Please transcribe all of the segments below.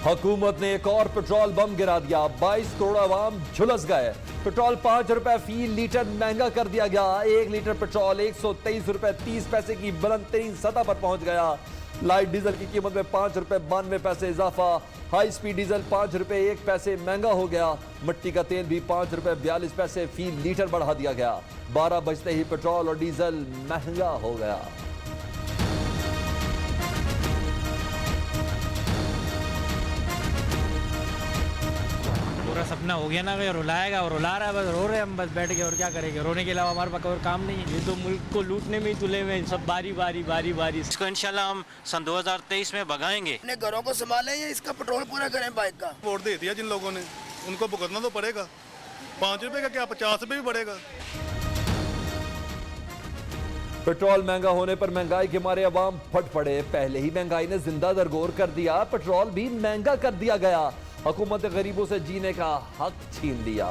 हुकूमत ने एक और पेट्रोल बम गिरा दिया। 22 करोड़ आवाम झुलस गए। पेट्रोल 5 रुपए फी लीटर महंगा कर दिया गया। 1 लीटर पेट्रोल 123 रुपए 30 पैसे की बुलंद तरीन सतह पर पहुंच गया। लाइट डीजल की कीमत में 5 रुपए 92 पैसे इजाफा। हाई स्पीड डीजल 5 रुपए 1 पैसे महंगा हो गया। मिट्टी का तेल भी 5 रुपए 42 पैसे फी लीटर बढ़ा दिया गया। 12 बजते ही पेट्रोल और डीजल महंगा हो गया। पूरा सपना हो गया ना कि रुलाएगा और रुला रहा है, बस रो रहे हैं हम, बस बैठ के, और क्या करेंगे। रोने के अलावा हमारे पास और काम नहीं है। ये तो मुल्क को लूटने में ही तुले हुए हैं सब, बारी बारी। इसको इंशाल्लाह हम सन 2023 में भगाएंगे। अपने घरों को संभालें या इसका पेट्रोल पूरा करें बाइक का। वोट दे दिया जिन लोगों ने, उनको भुगतना तो पड़ेगा। 5 रुपए का क्या 50 रुपए भी बढ़ेगा। पेट्रोल महंगा होने पर महंगाई के मारे अवाम फट पड़े। पहले ही महंगाई ने जिंदा दरगोर कर दिया, पेट्रोल भी महंगा कर दिया गया। हुकूमत गरीबों से जीने का हक छीन लिया।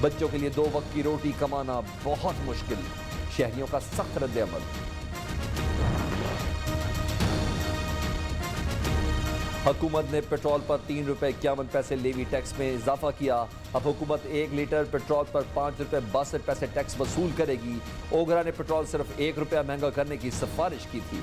बच्चों के लिए 2 वक्त की रोटी कमाना बहुत मुश्किल। शहरियों का सख्त रद्द-ए-अमल। हुकूमत ने पेट्रोल पर 3 रुपए 51 पैसे लेवी टैक्स में इजाफा किया। अब हुकूमत 1 लीटर पेट्रोल पर 5 रुपए 62 पैसे टैक्स वसूल करेगी। ओगरा ने पेट्रोल सिर्फ 1 रुपया महंगा करने की सिफारिश की थी।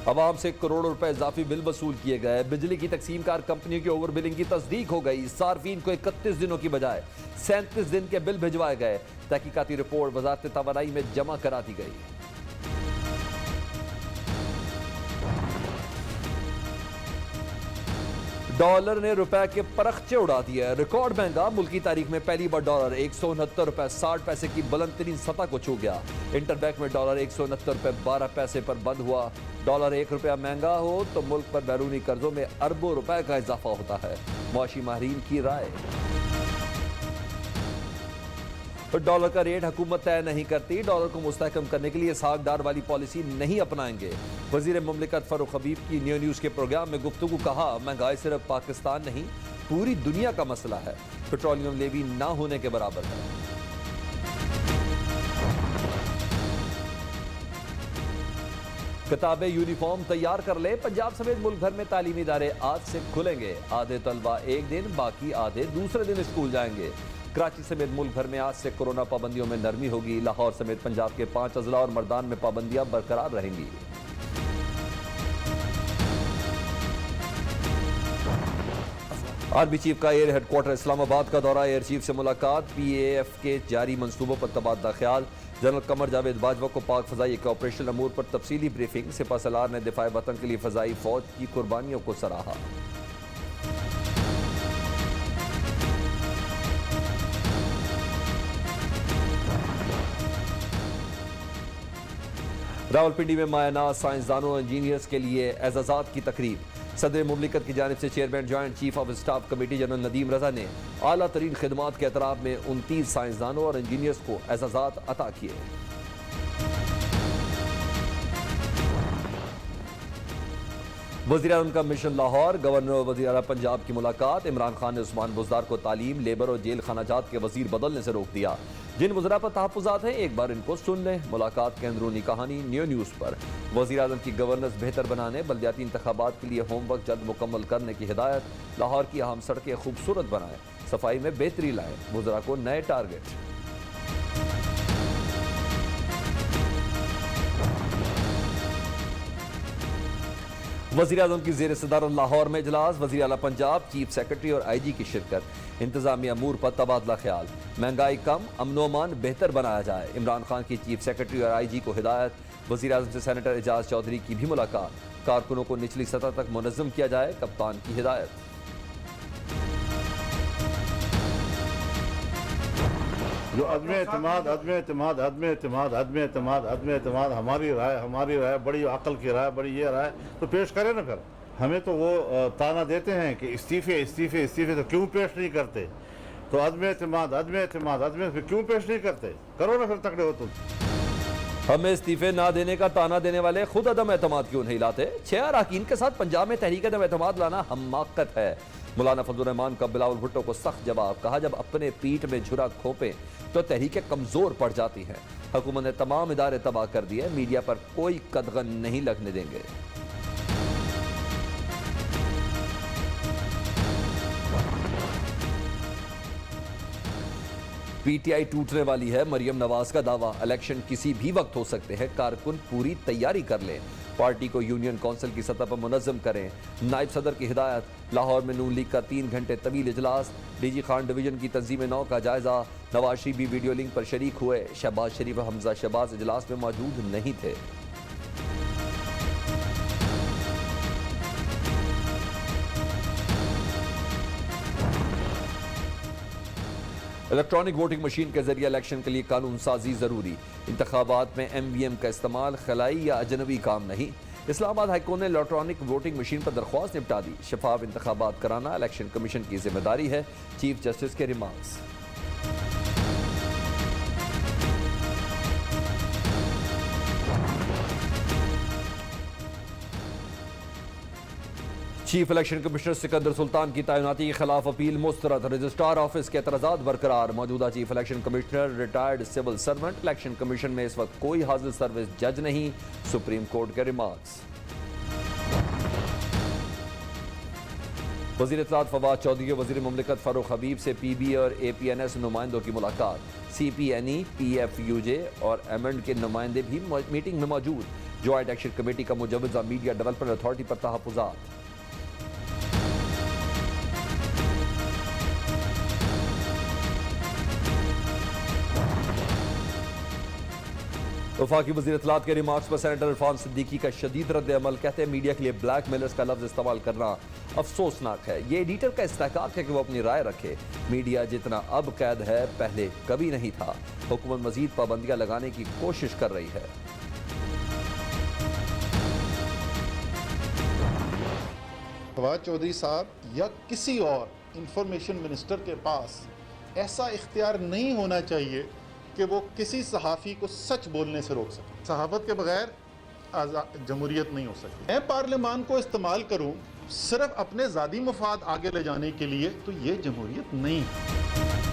अवाम से करोड़ों रुपए इजाफी बिल वसूल किए गए। बिजली की तकसीमकार कंपनियों की ओवर बिलिंग की तस्दीक हो गई। सार्फिन को 31 दिनों की बजाय 37 दिन के बिल भिजवाए गए। तहकीकाती रिपोर्ट वजारत तवानाई में जमा करा दी गई। डॉलर ने रुपए के परखचे उड़ा दिए। रिकॉर्ड महंगा। मुल्की तारीख में पहली बार डॉलर 169 रुपए 60 पैसे की बुलंद तरीन सतह को छू गया। इंटरबैंक में डॉलर 169 रुपए 12 पैसे पर बंद हुआ। डॉलर 1 रुपया महंगा हो तो मुल्क पर बैरूनी कर्जों में अरबों रुपए का इजाफा होता है। मुआशी माहिरीन की राय। डॉलर का रेट हुकूमत तय नहीं करती। डॉलर को मुस्तहकम करने के लिए सागदार वाली पॉलिसी नहीं अपनाएंगे। वजीर मुमलिकत फरूख हबीब की न्यू न्यूज़ के प्रोग्राम में गुफ्तगू। कहा, महंगाई सिर्फ पाकिस्तान नहीं पूरी दुनिया का मसला है। पेट्रोलियम लेवी ना होने के बराबर है। किताबें यूनिफॉर्म तैयार कर ले। पंजाब समेत मुल्क भर में तालीमी इदारे आज से खुलेंगे। आधे तलबा एक दिन, बाकी आधे दूसरे दिन स्कूल जाएंगे। कराची समेत मुल्क भर में आज से कोरोना पाबंदियों में नरमी होगी। लाहौर समेत पंजाब के 5 अजला और मर्दान में पाबंदियां बरकरार रहेंगी। आर्मी चीफ का एयर हेडक्वार्टर इस्लामाबाद का दौरा। एयर चीफ से मुलाकात। PAF के जारी मंसूबों पर तबादला ख्याल। जनरल कमर जावेद बाजवा को पाक फजाई के ऑपरेशन अमूर पर तफसीली ब्रीफिंग। सिपा सलार ने दिफाए वतन के लिए फजाई फौज की कुर्बानियों को सराहा। रावलपिंडी में मायना साइंसदानों और इंजीनियर्स के लिए एजाजात की तकरीब। सदर मुमलिकत की जानिब से chairman joint chief of staff committee general Nadeem Raza ने आला तरीन खिदमात के एतराफ में 29 साइंसदानों और इंजीनियर्स को एजाजात अता किए। वज़ीर आज़म का मिशन लाहौर। गवर्नर और वज़ीर आला पंजाब की मुलाकात। इमरान खान ने उस्मान बुज़दार को तालीम, लेबर और जेल खानाजात के वज़ीर बदलने से रोक दिया। जिन वज़रा पर तहफ़्फ़ुज़ात हैं एक बार इनको सुन लें। मुलाकात की अंदरूनी कहानी न्यू न्यूज़ पर। वज़ीर आज़म की गवर्नेंस बेहतर बनाने, बल्दियाती इंतखाबात के लिए होमवर्क जल्द मुकम्मल करने की हिदायत। लाहौर की अहम सड़कें खूबसूरत बनाएं, सफाई में बेहतरी लाएं। वज़रा को नए टारगेट। वज़ीर आज़म की ज़ेर सदारत लाहौर में इजलास। वज़ीर आला पंजाब, चीफ सेक्रेटरी और IG की शिरकत। इंतजामी अमूर पर तबादला ख्याल। महंगाई कम, अमन-ओ-अमान बेहतर बनाया जाए। इमरान खान की चीफ सेक्रेटरी और IG को हिदायत। वज़ीर आज़म से सेनेटर एजाज चौधरी की भी मुलाकात। कारकुनों को निचली सतह तक मुनज़्ज़म किया जाए, कप्तान की हिदायत। जो अदम-ए-एतमाद हमारी राय बड़ी अकल की राय, बड़ी ये राय तो पेश करें ना। फिर हमें तो वो ताना देते हैं कि इस्तीफे तो क्यों पेश नहीं करते। तो अदम-ए-एतमाद फिर क्यों पेश नहीं करते। करो ना फिर, तकड़े हो तुम। हमें इस्तीफे ना देने का ताना देने वाले खुद अदम एतमाद क्यों नहीं लाते। 6 अरकान के साथ पंजाब में तहरीक अदम एतमाद लाना हमाकत है। मौलाना फजलुर रहमान का बिलावल भुट्टो को सख्त जवाब, कहा जब अपने पीठ में झुरा खोपे तो तहरीकें कमजोर पड़ जाती हैं। हुकूमत ने तमाम इदारे तबाह कर दिए, मीडिया पर कोई कदगन नहीं लगने देंगे। पीटीआई टूटने वाली है, मरियम नवाज का दावा, इलेक्शन किसी भी वक्त हो सकते हैं, कारकुन पूरी तैयारी कर लें। पार्टी को यूनियन काउंसिल की सतह पर मुनज़्ज़म करें, नायब सदर की हिदायत। लाहौर में नून लीग का 3 घंटे तवील इजलास, डीजी खान डिवीजन की तंजीम 9 का जायजा। नवाज शरीफ भी वीडियो लिंक पर शरीक हुए, शहबाज शरीफ और हमजा शहबाज इजलास में मौजूद नहीं थे। इलेक्ट्रॉनिक वोटिंग मशीन के जरिए इलेक्शन के लिए कानून साजी जरूरी, इंतखाबात में MVM का इस्तेमाल खलाई या अजनबी काम नहीं। इस्लामाबाद हाईकोर्ट ने इलेक्ट्रॉनिक वोटिंग मशीन पर दरख्वास्त निपटा दी, शफाफ इंतखाबात कराना इलेक्शन कमीशन की जिम्मेदारी है, चीफ जस्टिस के remarks. Chief election commissioner Sikandar Sultan की तैनाती के खिलाफ अपील मुस्तरद, रजिस्ट्रार ऑफिस के एतराज़ात बरकरार। मौजूदा chief election commissioner retired civil servant, election commission में इस वक्त कोई हाजिर सर्विस जज नहीं, सुप्रीम कोर्ट के रिमार्क्स। वज़ीर इत्तलात फवाद चौधरी के वज़ीर मुमलिकत फारूक हबीब से PB और APNS नुमाइंदों की मुलाकात। CPNE, PFUJ और एमएंड के नुमाइंदे भी मीटिंग में मौजूद। जॉइंट एक्शन कमेटी का मुजव्वज़ा मीडिया डेवलपमेंट अथॉरिटी पर तहफ़्फ़ुज़ात। वफाकी वज़ीर इत्तलात के रिमार्क्स पर सेनेटर इरफान सिद्दीकी का शदीद रद्द अमल, कहते हैं मीडिया के लिए ब्लैक मेलर्स का लफ्ज़ इस्तेमाल करना अफसोसनाक है। ये एडिटर का इस्तेहकाक है कि वो अपनी राय रखे। मीडिया जितना अब कैद है पहले कभी नहीं था। हुकूमत मजीद पाबंदियां लगाने की कोशिश कर रही है। फवाद चौधरी साहब या किसी और इंफॉर्मेशन मिनिस्टर के पास ऐसा इख्तियार नहीं होना चाहिए कि वो किसी सहाफ़ी को सच बोलने से रोक सके। सहाफ़त के बगैर जमहूरियत नहीं हो सकती। मैं पार्लियामान को इस्तेमाल करूं सिर्फ अपने ज़ाती मफाद आगे ले जाने के लिए, तो ये जमहूरियत नहीं है।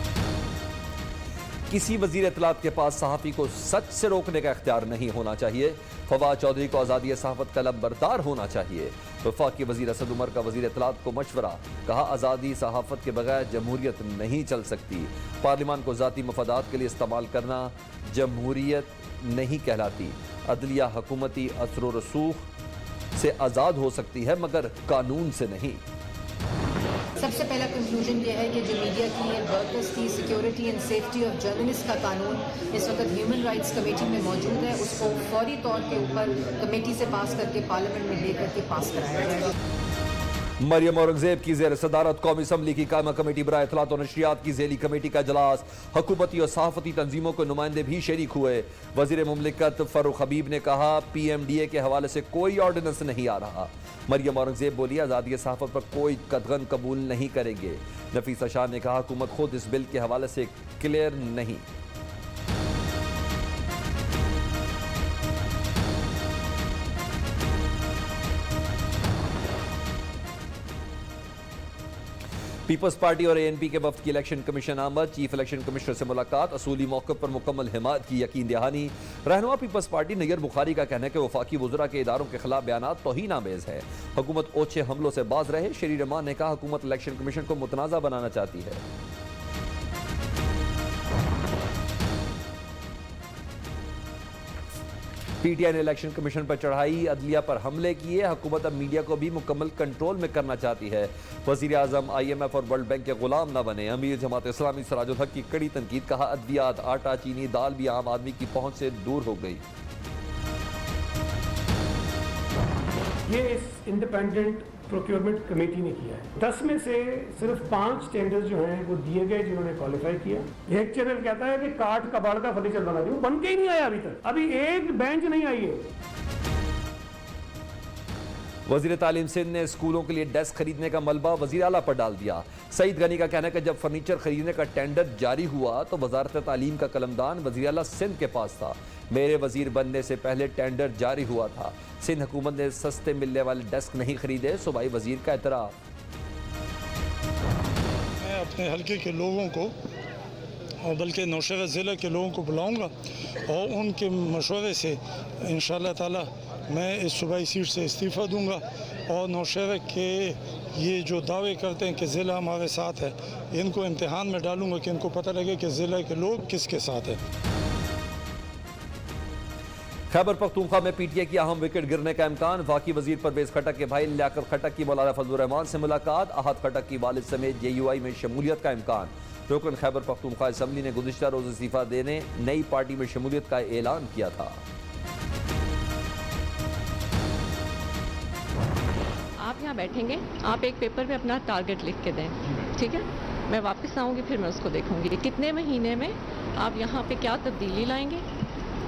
किसी वज़ीर इत्तलात के पास सहाफ़ी को सच से रोकने का इख्तियार नहीं होना चाहिए। फवाद चौधरी को आज़ादी सहाफ़त का लंबरदार होना चाहिए। वफाकी वज़ीर असद उमर का वज़ीर इत्तलात को मशवरा, कहा आज़ादी सहाफ़त के बगैर जमहूरियत नहीं चल सकती। पार्लियामान को ज़ाती मफादात के लिए इस्तेमाल करना जमहूरियत नहीं कहलाती। अदलिया हुकूमती असर व रसूख से आज़ाद हो सकती है मगर कानून से नहीं। सबसे पहला कंक्लूजन ये है कि जो मीडिया की वर्कर्स की security and safety of journalist का कानून इस वक्त ह्यूमन राइट्स कमेटी में मौजूद है, उसको फौरी तौर के ऊपर कमेटी से पास करके पार्लियामेंट में लेकर के पास कराया जाएगा। मरियम औरंगजेब की जेर सदारत कौमी असम्बली की कायमा कमेटी बराए इत्तलात और नशरियात की ज़ेली कमेटी का इजलास, हुकूमती और सहाफ़ती तंजीमों के नुमाइंदे भी शरीक हुए। वज़ीर मुमलिकत फारूक हबीब ने कहा PMDA के हवाले से कोई ऑर्डिनेंस नहीं आ रहा। मरियम औरंगजेब बोली आज़ादी सहाफ़त पर कोई कदगन कबूल नहीं करेंगे। नफीसा शाह ने कहा हुकूमत खुद इस बिल के हवाले से क्लियर नहीं। पीपल्स पार्टी और ANP के वफ्द की इलेक्शन कमीशन आमद, चीफ इलेक्शन कमिश्नर से मुलाकात, असूली मौके पर मुकम्मल हिमायत की यकीन दहानी। रहनुमा पीपल्स पार्टी नैयर बुखारी का कहना है कि वफाकी वज़रा के इदारों के खिलाफ बयान तौहीन आमेज़ है। हुकूमत ओछे हमलों से बाज रहे। शरीर रहमान ने कहा हुकूमत इलेक्शन कमीशन को मुतनाज़ा बनाना चाहती है। PTI ने इलेक्शन कमीशन पर चढ़ाई, अदलिया पर हमले किए। हुकूमत अब मीडिया को भी मुकम्मल कंट्रोल में करना चाहती है। वज़ीर आज़म IMF और वर्ल्ड बैंक के गुलाम न बने। अमीर जमात इस्लामी सिराजुल हक की कड़ी तनकीद, कहा अद्वियात, आटा, चीनी, दाल भी आम आदमी की पहुंच से दूर हो गई। ये इस इंडिपेंडेंट प्रोक्योरमेंट कमेटी ने किया है। 10 में से सिर्फ 5 टेंडर्स जो हैं वो दिए गए जिन्होंने क्वालिफाई किया। एक चैनल कहता है कि काठ कबाड़ का फर्नीचर बना दिया, वो बन के ही नहीं आया अभी तक, अभी एक बेंच नहीं आई है। वज़ीर तालीम सिंध ने स्कूलों के लिए डेस्क खरीदने का मलबा वज़ीर आला पर डाल दिया। सईद गनी का कहना है कि जब फर्नीचर खरीदने का टेंडर जारी हुआ तो वज़ारत तालीम का कलमदान वज़ीर आला सिंध के पास था। मेरे वज़ीर बनने से पहले टेंडर जारी हुआ था। सिंध हुकूमत ने सस्ते मिलने वाले डेस्क नहीं खरीदे, सूबाई वज़ीर का एतराफ़। अपने हलके के लोगों को और बल्कि नौशहरा ज़िला के लोगों को बुलाऊंगा और उनके मशवरे से इंशाअल्लाह ताला मैं इस सूबाई सीट से इस्तीफ़ा दूंगा और नौशहरा के ये जो दावे करते हैं कि ज़िला हमारे साथ है, इनको इम्तिहान में डालूंगा कि इनको पता लगे कि ज़िला के लोग किसके साथ हैं। खैबर पख्तूनख्वा में पीटीए की अहम विकेट गिरने का इम्कान। वाकई वजीर परवेज खटक के भाई लियाकत खटक की मौलाना फजलुर रहमान से मुलाकात। अहद खटक की वालिद समेत JUI में शमूलियत का इम्कान। रुकन खैबर पख्तूनख्वा असम्बली ने गुज़िश्ता रोज़ इस्तीफ़ा देने नई पार्टी में शमूलियत का ऐलान किया था। आप यहाँ बैठेंगे, आप एक पेपर पे अपना टारगेट लिख के दें, ठीक है? मैं वापस आऊँगी, फिर मैं उसको देखूँगी कितने महीने में आप यहाँ पे क्या तब्दीली लाएंगे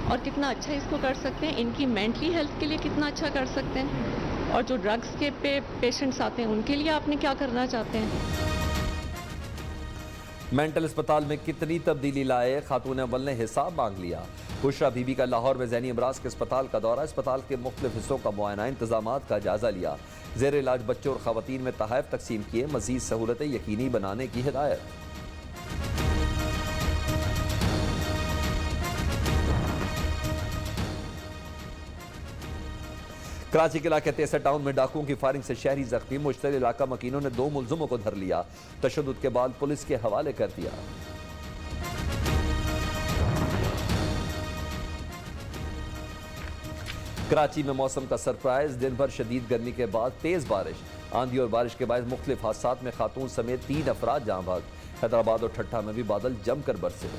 और कितना अच्छा इसको कर सकते हैं, इनकी मेंटली हेल्थ के लिए कितना अच्छा कर सकते हैं, और जो ड्रग्स के पे पेशेंट्स आते हैं उनके लिए आपने क्या करना चाहते हैं। मेंटल अस्पताल में कितनी तब्दीली लाए, खातून अव्वल ने हिसाब मांग लिया। बुशरा बीबी का लाहौर में ज़ैनी अमराज के अस्पताल का दौरा, अस्पताल के मुख्तलिफ हिस्सों का मुआयना, इंतजामात का जायजा लिया। ज़ेर इलाज बच्चों और ख़वातीन में तहफ़ तकसीम किए, मज़ीद सहूलतें यकीनी बनाने की हिदायत। कराची के इलाके तेसर टाउन में डाकुओं की फायरिंग से शहरी जख्मी, मुश्तल इलाका मकीनों ने 2 मुलजिमों को धर लिया, तशद्दुद के बाद पुलिस के हवाले कर दिया। कराची में मौसम का सरप्राइज, दिन भर शदीद गर्मी के बाद तेज बारिश, आंधी और बारिश के बाद मुख्तलिफ हादसात में खातून समेत 3 अफराद जाँ भाग। हैदराबाद और ठट्ठा में भी बादल जमकर बरसे।